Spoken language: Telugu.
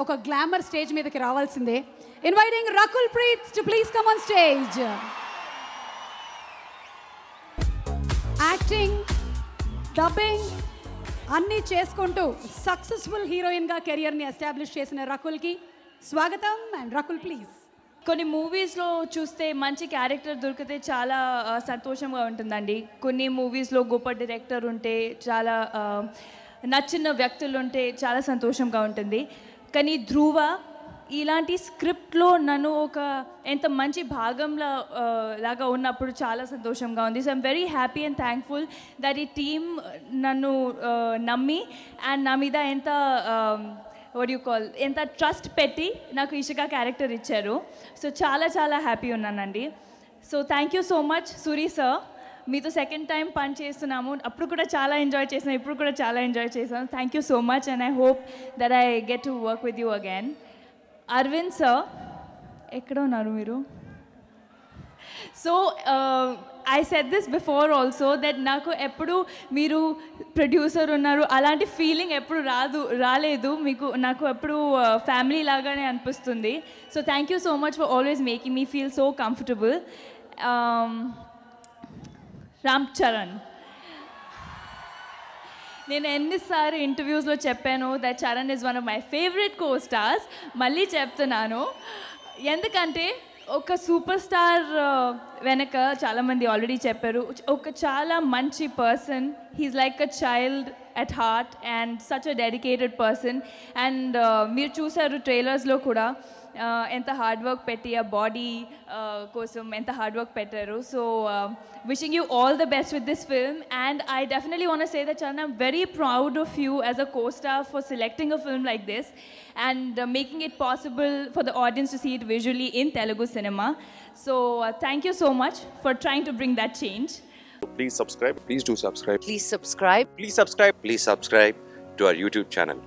ఒక గ్లామర్ స్టేజ్ మీదకి రావాల్సిందే. Inviting Rakul Preet to please come on stage. Acting, dubbing అన్నీ చేసుకుంటూ సక్సెస్ఫుల్ హీరోయిన్గా కెరియర్ని ఎస్టాబ్లిష్ చేసిన రకుల్కి స్వాగతం. And Rakul please. కొన్ని మూవీస్లో చూస్తే మంచి క్యారెక్టర్ దొరికితే చాలా సంతోషంగా ఉంటుందండి. కొన్ని మూవీస్లో గొప్ప డైరెక్టర్ ఉంటే, చాలా నచ్చిన వ్యక్తులు ఉంటే చాలా సంతోషంగా ఉంటుంది. కానీ ధ్రువ ఇలాంటి స్క్రిప్ట్లో నన్ను ఒక ఎంత మంచి భాగంలో లాగా ఉన్నప్పుడు చాలా సంతోషంగా ఉంది. So I'm very happy and thankful that ఈ టీమ్ నన్ను నమ్మి అండ్ నా మీద ఎంత ఎంత ట్రస్ట్ పెట్టి నాకు ఇషికా క్యారెక్టర్ ఇచ్చారు. సో చాలా చాలా హ్యాపీ ఉన్నానండి. So thank you so much Suri sir. మీతో సెకండ్ టైం పని చేస్తున్నాము. అప్పుడు కూడా చాలా ఎంజాయ్ చేసాను, ఇప్పుడు కూడా చాలా ఎంజాయ్ చేశాను. Thank you so much and I hope that I get to work with you again. Aravind sir, ఎక్కడ ఉన్నారు మీరు? So I said this before also that నాకు ఎప్పుడు మీరు ప్రొడ్యూసర్ ఉన్నారు అలాంటి ఫీలింగ్ ఎప్పుడు రాలేదు మీకు. నాకు ఎప్పుడు ఫ్యామిలీ లాగానే అనిపిస్తుంది. So thank you so much for always making me feel so comfortable. Ram Charan, నేను ఎన్నిసార్లు ఇంటర్వ్యూస్లో చెప్పాను that Charan is one of my favourite co stars. మళ్ళీ చెప్తున్నాను, ఎందుకంటే ఒక సూపర్ స్టార్ వెనక చాలామంది ఆల్రెడీ చెప్పారు, ఒక చాలా మంచి person. He's like a child at heart and such a dedicated person. And మీరు చూసారు ట్రైలర్స్లో కూడా ఎంత హార్డ్ వర్క్ పెట్టి ఆ బాడీ కోసం ఎంత హార్డ్ వర్క్ పెట్టారు. So wishing you all the best with this film, and I definitely want to say that Charan, I'm very proud of you as a co-star for selecting a film like this and making it possible for the audience to see it visually in Telugu cinema. So thank you so much for trying to bring that change. Please subscribe. Please do subscribe. Please subscribe. Please subscribe. Please subscribe to our YouTube channel.